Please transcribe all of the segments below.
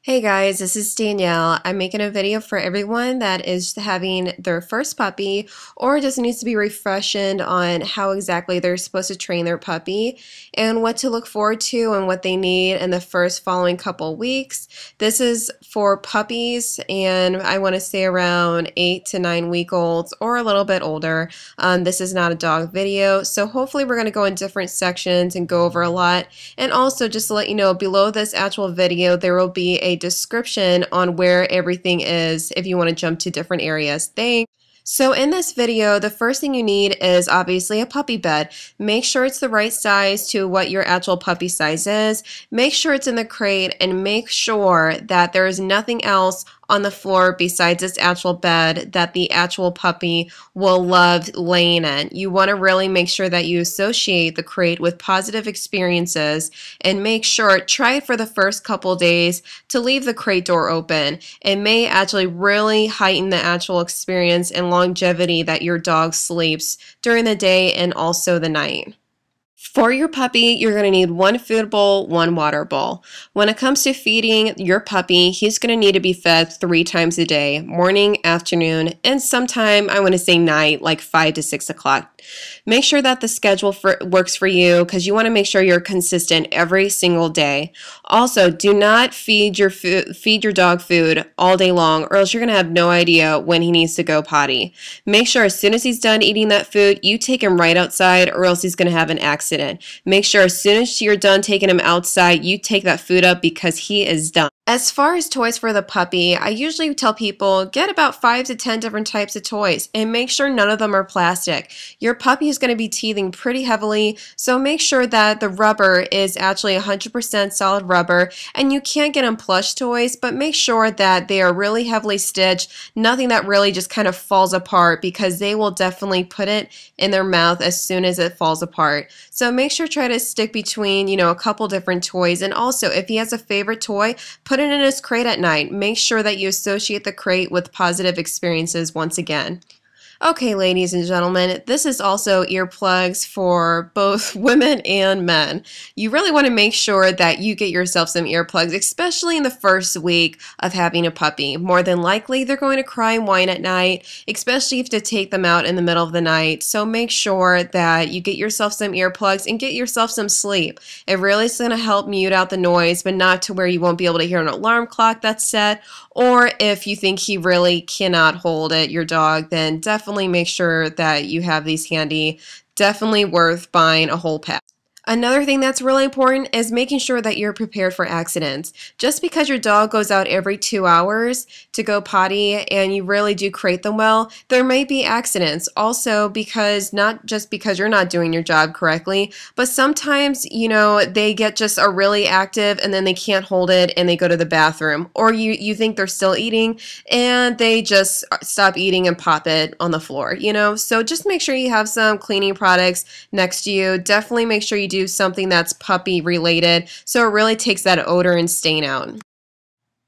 Hey guys, this is Danielle. I'm making a video for everyone that is having their first puppy or just needs to be refreshed on how exactly they're supposed to train their puppy and what to look forward to and what they need in the first following couple weeks. This is for puppies and I want to say around 8 to 9 week olds or a little bit older. This is not a dog video, so hopefully we're going to go in different sections and go over a lot. And also just to let you know, below this actual video there will be a description on where everything is if you want to jump to different areas. Thanks. So in this video, the first thing you need is obviously a puppy bed. Make sure it's the right size to what your actual puppy size is. Make sure it's in the crate and make sure that there is nothing else on the floor besides this actual bed that the actual puppy will love laying in. You want to really make sure that you associate the crate with positive experiences and make sure, try it for the first couple days to leave the crate door open. It may actually really heighten the actual experience and longevity that your dog sleeps during the day and also the night. For your puppy, you're going to need one food bowl, one water bowl. When it comes to feeding your puppy, he's going to need to be fed 3 times a day, morning, afternoon, and sometime, I want to say night, like 5 to 6 o'clock. Make sure that the schedule works for you because you want to make sure you're consistent every single day. Also, do not feed your dog food all day long or else you're going to have no idea when he needs to go potty. Make sure as soon as he's done eating that food, you take him right outside or else he's going to have an accident. Make sure as soon as you're done taking him outside, you take that food up because he is done. As far as toys for the puppy, I usually tell people get about 5 to 10 different types of toys and make sure none of them are plastic. Your puppy is going to be teething pretty heavily, so make sure that the rubber is actually 100% solid rubber, and you can't get them plush toys, but make sure that they are really heavily stitched, nothing that really just kind of falls apart because they will definitely put it in their mouth as soon as it falls apart. So make sure try to stick between, a couple different toys, and also if he has a favorite toy, put it in his crate at night. Make sure that you associate the crate with positive experiences once again. Okay, ladies and gentlemen, this is also earplugs for both women and men. You really want to make sure that you get yourself some earplugs, especially in the first week of having a puppy. More than likely, they're going to cry and whine at night, especially if you take them out in the middle of the night. So make sure that you get yourself some earplugs and get yourself some sleep. It really is going to help mute out the noise, but not to where you won't be able to hear an alarm clock that's set. Or if you think he really cannot hold it, your dog, then definitely make sure that you have these handy. Definitely worth buying a whole pack. Another thing that's really important is making sure that you're prepared for accidents. Just because your dog goes out every 2 hours to go potty and you really do crate them well, there may be accidents. Also because not just because you're not doing your job correctly, but sometimes, they get just are really active and then they can't hold it and they go to the bathroom. Or you think they're still eating and they just stop eating and pop it on the floor, So just make sure you have some cleaning products next to you. Definitely make sure you do something that's puppy related so it really takes that odor and stain out.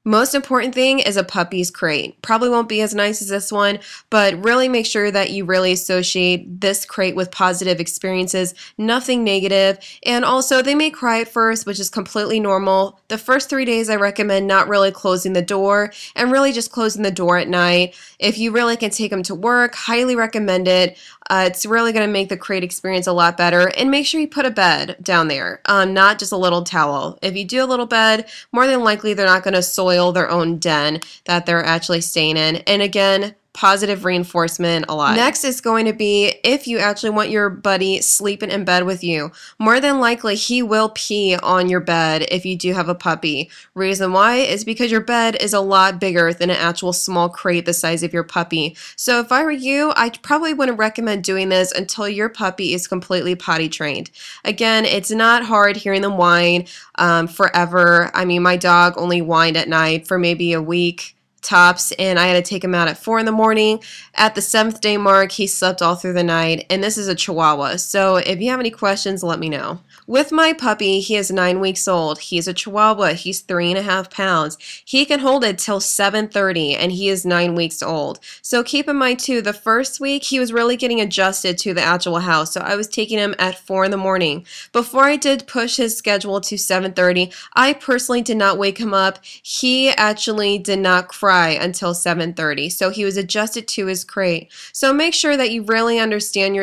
Most important thing is a puppy's crate. Probably won't be as nice as this one, but really make sure that you really associate this crate with positive experiences, nothing negative. And also, they may cry at first, which is completely normal. The first 3 days, I recommend not really closing the door and really just closing the door at night. If you really can take them to work, highly recommend it. It's really going to make the crate experience a lot better. And make sure you put a bed down there, not just a little towel. If you do a little bed, more than likely they're not going to soil their own den that they're actually staying in. And again, positive reinforcement a lot. Next is going to be if you actually want your buddy sleeping in bed with you. More than likely he will pee on your bed if you do have a puppy. Reason why is because your bed is a lot bigger than an actual small crate the size of your puppy. So if I were you, I probably wouldn't recommend doing this until your puppy is completely potty trained. Again, it's not hard hearing them whine forever. I mean, my dog only whined at night for maybe a week tops, and I had to take him out at 4 in the morning. At the 7th day mark, he slept all through the night, and this is a Chihuahua. So if you have any questions, let me know. With my puppy, he is 9 weeks old. He's a Chihuahua. He's 3.5 pounds. He can hold it till 7:30, and he is 9 weeks old. So keep in mind too, the first week he was really getting adjusted to the actual house. So I was taking him at 4 in the morning. Before I did push his schedule to 7:30, I personally did not wake him up. He actually did not cry until 7:30. So he was adjusted to his crate. So make sure that you really understand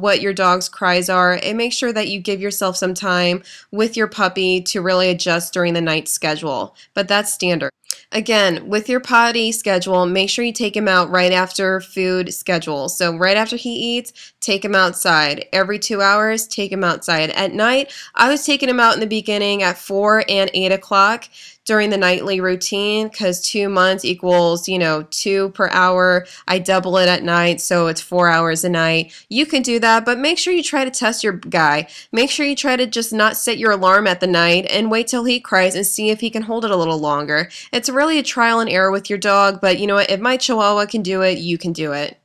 what your dog's cries are, and make sure that you give yourself some time with your puppy to really adjust during the night schedule. But that's standard. Again, with your potty schedule, make sure you take him out right after food schedule. So right after he eats, take him outside. Every 2 hours, take him outside. At night, I was taking him out in the beginning at 4 and 8 o'clock during the nightly routine, because 2 months equals, 2 per hour. I double it at night, so it's 4 hours a night. You can do that, but make sure you try to test your guy. Make sure you try to just not set your alarm at the night and wait till he cries and see if he can hold it a little longer. It's really a trial and error with your dog, but you know what? If my Chihuahua can do it, you can do it.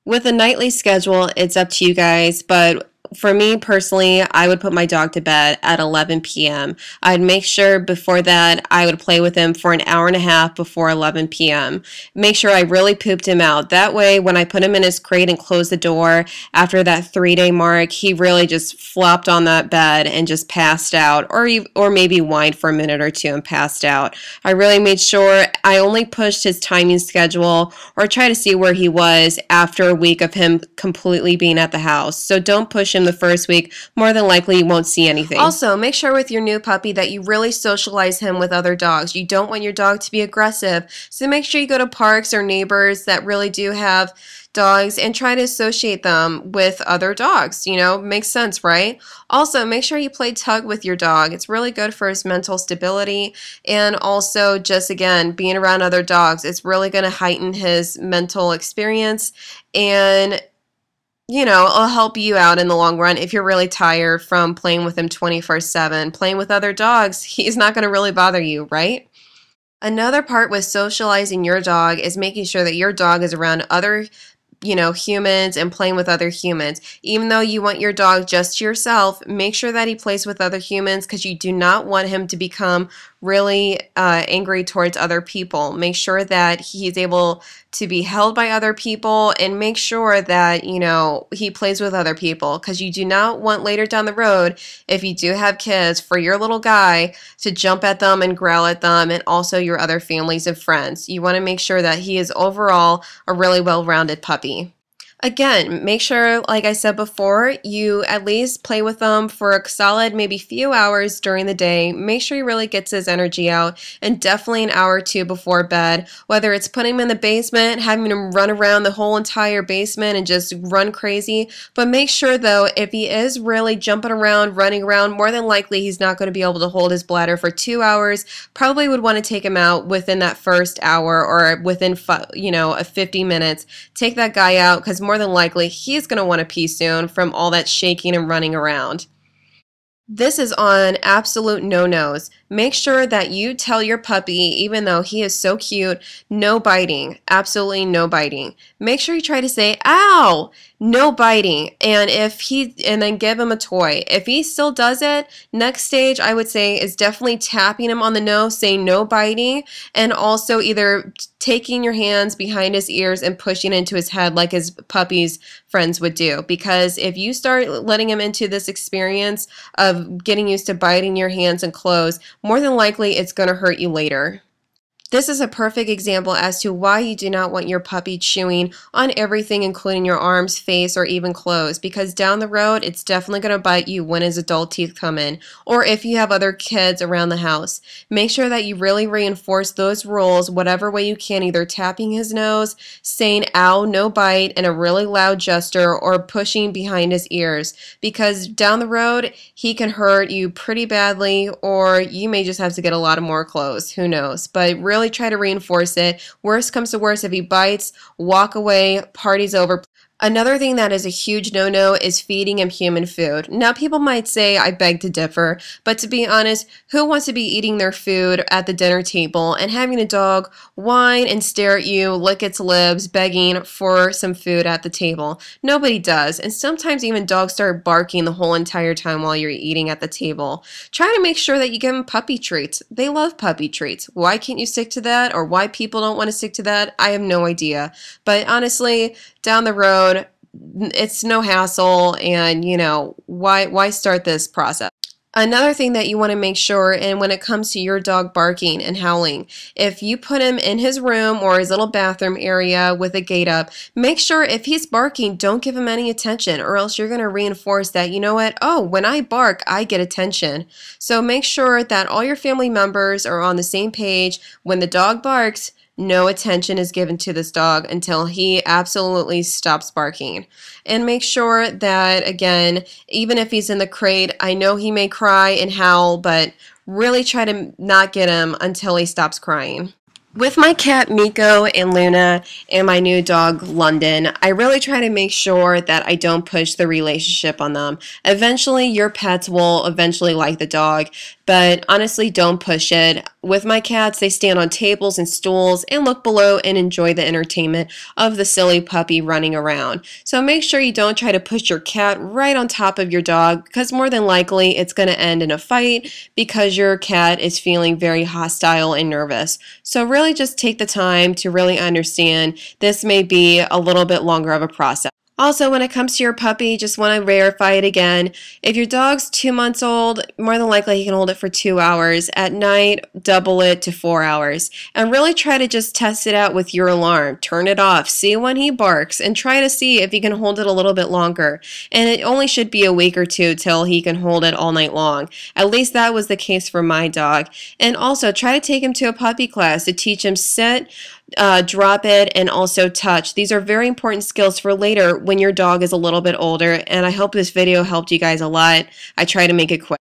With a nightly schedule, it's up to you guys, but for me personally, I would put my dog to bed at 11 p.m. I'd make sure before that I would play with him for an hour and a half before 11 p.m. Make sure I really pooped him out. That way, when I put him in his crate and closed the door after that 3-day mark, he really just flopped on that bed and just passed out, or maybe whined for a minute or two and passed out. I really made sure I only pushed his timing schedule or try to see where he was after a week of him completely being at the house. So don't push him the first week. More than likely you won't see anything. Also, make sure with your new puppy that you really socialize him with other dogs. You don't want your dog to be aggressive, so make sure you go to parks or neighbors that really do have dogs and try to associate them with other dogs. Makes sense, right? Also, make sure you play tug with your dog. It's really good for his mental stability, and also just, again, being around other dogs, it's really going to heighten his mental experience, and it'll help you out in the long run if you're really tired from playing with him 24/7. Playing with other dogs, he's not going to really bother you, right? Another part with socializing your dog is making sure that your dog is around other humans and playing with other humans. Even though you want your dog just to yourself, make sure that he plays with other humans, because you do not want him to become really angry towards other people. Make sure that he's able to be held by other people, and make sure that he plays with other people, because you do not want later down the road, if you do have kids, for your little guy to jump at them and growl at them, and also your other families and friends. You want to make sure that he is overall a really well-rounded puppy. Again, make sure, like I said before, you at least play with them for a solid maybe few hours during the day. Make sure he really gets his energy out, and definitely an hour or two before bed, whether it's putting him in the basement, having him run around the whole entire basement and just run crazy. But make sure though, if he is really jumping around, running around, more than likely he's not going to be able to hold his bladder for 2 hours. Probably would want to take him out within that first hour, or within 50 minutes. Take that guy out, because more than likely he's going to want to pee soon from all that shaking and running around. This is on absolute no-nos. Make sure that you tell your puppy, even though he is so cute, no biting. Absolutely no biting. Make sure you try to say, ow, no biting. And then give him a toy. If he still does it, next stage I would say is definitely tapping him on the nose, saying no biting, and also either taking your hands behind his ears and pushing into his head like his puppy's friends would do. Because if you start letting him into this experience of getting used to biting your hands and clothes, more than likely it's going to hurt you later. This is a perfect example as to why you do not want your puppy chewing on everything, including your arms, face, or even clothes, because down the road, it's definitely going to bite you when his adult teeth come in, or if you have other kids around the house. Make sure that you really reinforce those rules whatever way you can, either tapping his nose, saying ow, no bite, in a really loud gesture, or pushing behind his ears, because down the road, he can hurt you pretty badly, or you may just have to get a lot of more clothes. Who knows? But really try to reinforce it. Worst comes to worst, if he bites, walk away, party's over. Another thing that is a huge no-no is feeding him human food. Now, people might say I beg to differ, but to be honest, who wants to be eating their food at the dinner table and having a dog whine and stare at you, lick its lips, begging for some food at the table? Nobody does, and sometimes even dogs start barking the whole entire time while you're eating at the table. Try to make sure that you give them puppy treats. They love puppy treats. Why can't you stick to that, or why people don't want to stick to that? I have no idea. But honestly, down the road, it's no hassle, and why start this process? Another thing that you want to make sure, and when it comes to your dog barking and howling, if you put him in his room or his little bathroom area with a gate up, make sure if he's barking, don't give him any attention, or else you're going to reinforce that, you know what, oh, when I bark, I get attention. So make sure that all your family members are on the same page. When the dog barks, no attention is given to this dog until he absolutely stops barking. And make sure that, again, even if he's in the crate, I know he may cry and howl, but really try to not get him until he stops crying. With my cat Miko and Luna and my new dog London, I really try to make sure that I don't push the relationship on them. Eventually, your pets will eventually like the dog, but honestly, don't push it. With my cats, they stand on tables and stools and look below and enjoy the entertainment of the silly puppy running around. So make sure you don't try to push your cat right on top of your dog, because more than likely it's going to end in a fight because your cat is feeling very hostile and nervous. So really just take the time to really understand this may be a little bit longer of a process. Also, when it comes to your puppy, just want to verify it again. If your dog's 2 months old, more than likely he can hold it for 2 hours. At night, double it to 4 hours. And really try to just test it out with your alarm. Turn it off, see when he barks, and try to see if he can hold it a little bit longer. And it only should be a week or two till he can hold it all night long. At least that was the case for my dog. And also, try to take him to a puppy class to teach him sit, drop it, and also touch. These are very important skills for later when your dog is a little bit older, and I hope this video helped you guys a lot. I try to make it quick.